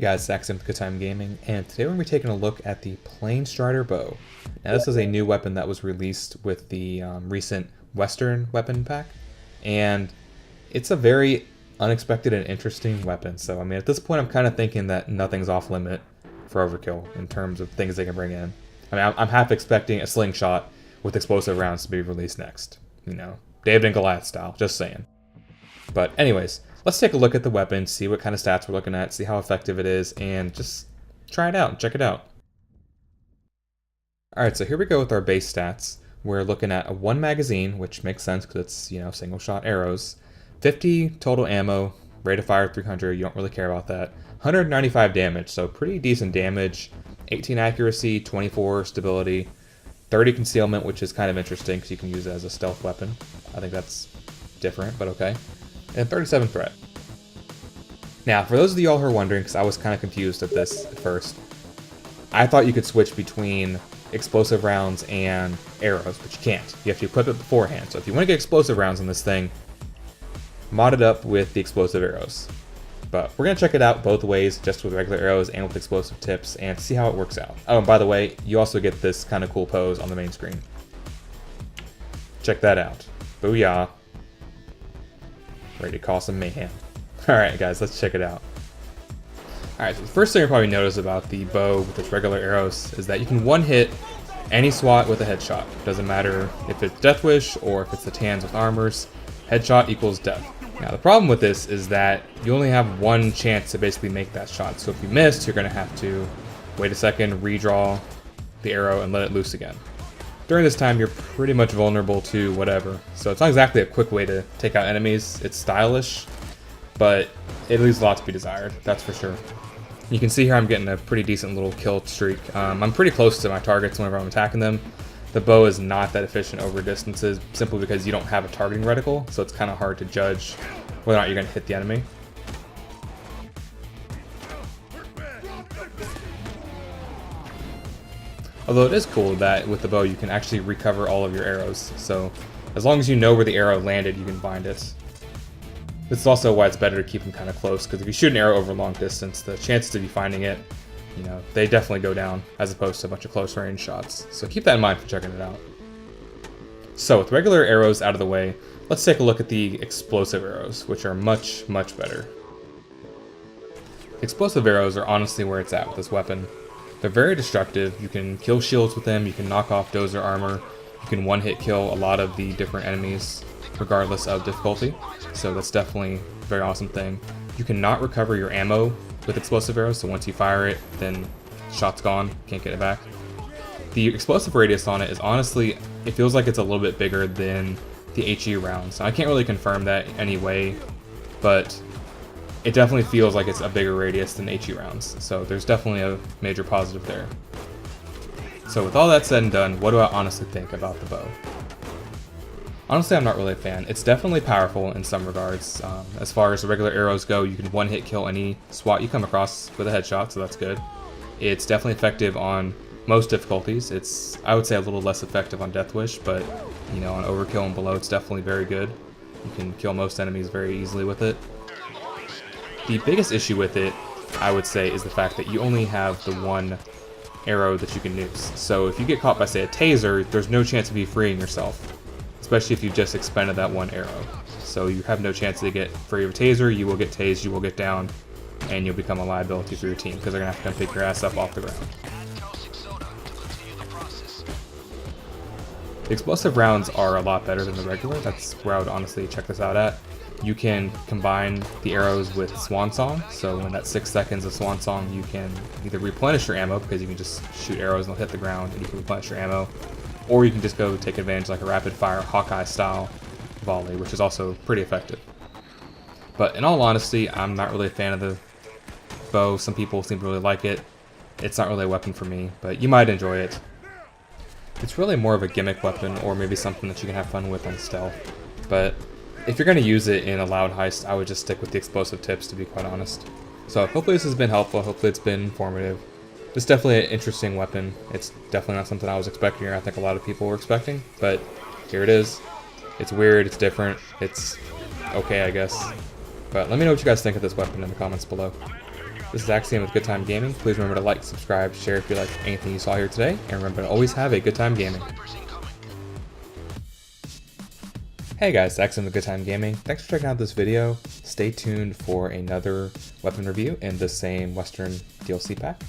guys, it's Axiom Good Time Gaming, and today we're going to be taking a look at the Plainstrider Bow. Now this is a new weapon that was released with the recent Western weapon pack, and it's a very unexpected and interesting weapon. So I mean, at this point I'm kind of thinking that nothing's off limit for overkill in terms of things they can bring in. I mean, I'm half expecting a slingshot with explosive rounds to be released next. You know, David and Goliath style, just saying. But anyways, let's take a look at the weapon, see what kind of stats we're looking at, see how effective it is, and just try it out and check it out. Alright, so here we go with our base stats. We're looking at a 1 magazine, which makes sense because it's, you know, single shot arrows. 50 total ammo, rate of fire 300, you don't really care about that. 195 damage, so pretty decent damage. 18 accuracy, 24 stability, 30 concealment, which is kind of interesting because you can use it as a stealth weapon. I think that's different, but okay. And 37 threat. Now, for those of y'all who are wondering, because I was kind of confused at this at first, I thought you could switch between explosive rounds and arrows, but you can't. You have to equip it beforehand. So if you want to get explosive rounds on this thing, mod it up with the explosive arrows. But we're going to check it out both ways, just with regular arrows and with explosive tips, and see how it works out. Oh, and by the way, you also get this kind of cool pose on the main screen. Check that out. Booyah. Ready to cause some mayhem. Alright guys, let's check it out. Alright, so the first thing you'll probably notice about the bow with its regular arrows is that you can one-hit any SWAT with a headshot. Doesn't matter if it's Death Wish or if it's the Tans with armors, headshot equals death. Now the problem with this is that you only have one chance to basically make that shot, so if you missed, you're going to have to wait a second, redraw the arrow, and let it loose again. During this time, you're pretty much vulnerable to whatever, so it's not exactly a quick way to take out enemies. It's stylish, but it leaves a lot to be desired, that's for sure. You can see here I'm getting a pretty decent little kill streak. I'm pretty close to my targets whenever I'm attacking them. The bow is not that efficient over distances, simply because you don't have a targeting reticle, so it's kind of hard to judge whether or not you're going to hit the enemy. Although it is cool that with the bow you can actually recover all of your arrows, so as long as you know where the arrow landed, you can find it. This is also why it's better to keep them kind of close, because if you shoot an arrow over a long distance, the chances of you finding it, you know, they definitely go down, as opposed to a bunch of close range shots. So keep that in mind for checking it out. So with regular arrows out of the way, let's take a look at the explosive arrows, which are much, much better. Explosive arrows are honestly where it's at with this weapon. They're very destructive. You can kill shields with them, you can knock off dozer armor, you can one-hit kill a lot of the different enemies, regardless of difficulty. So that's definitely a very awesome thing. You cannot recover your ammo with explosive arrows, so once you fire it, then shot's gone, can't get it back. The explosive radius on it is honestly, it feels like it's a little bit bigger than the HE rounds. I can't really confirm that anyway, but it definitely feels like it's a bigger radius than HE rounds, so there's definitely a major positive there. So with all that said and done, what do I honestly think about the bow? Honestly, I'm not really a fan. It's definitely powerful in some regards. As far as the regular arrows go, you can one-hit kill any SWAT you come across with a headshot, so that's good. It's definitely effective on most difficulties. It's, I would say, a little less effective on Death Wish, but you know, on Overkill and below, it's definitely very good. You can kill most enemies very easily with it. The biggest issue with it, I would say, is the fact that you only have the one arrow that you can noose. So if you get caught by, say, a taser, there's no chance of you freeing yourself, especially if you just expended that one arrow. So you have no chance to get free of a taser, you will get tased, you will get down, and you'll become a liability for your team, because they're going to have to come pick your ass up off the ground. The explosive rounds are a lot better than the regular. That's where I would honestly check this out at. You can combine the arrows with Swan Song, so in that 6 seconds of Swan Song you can either replenish your ammo, because you can just shoot arrows and they'll hit the ground and you can replenish your ammo, or you can just go take advantage like a rapid fire Hawkeye style volley, which is also pretty effective. But in all honesty, I'm not really a fan of the bow. Some people seem to really like it. It's not really a weapon for me, but you might enjoy it. It's really more of a gimmick weapon, or maybe something that you can have fun with on stealth. But if you're going to use it in a loud heist, I would just stick with the explosive tips, to be quite honest. So hopefully this has been helpful, hopefully it's been informative. It's definitely an interesting weapon. It's definitely not something I was expecting, or I think a lot of people were expecting, but here it is. It's weird, it's different, it's okay, I guess. But let me know what you guys think of this weapon in the comments below. This is Axiom with Good Time Gaming. Please remember to like, subscribe, share if you like anything you saw here today, and remember to always have a good time gaming. Hey guys, Axiom with Good Time Gaming. Thanks for checking out this video. Stay tuned for another weapon review in the same Western DLC pack.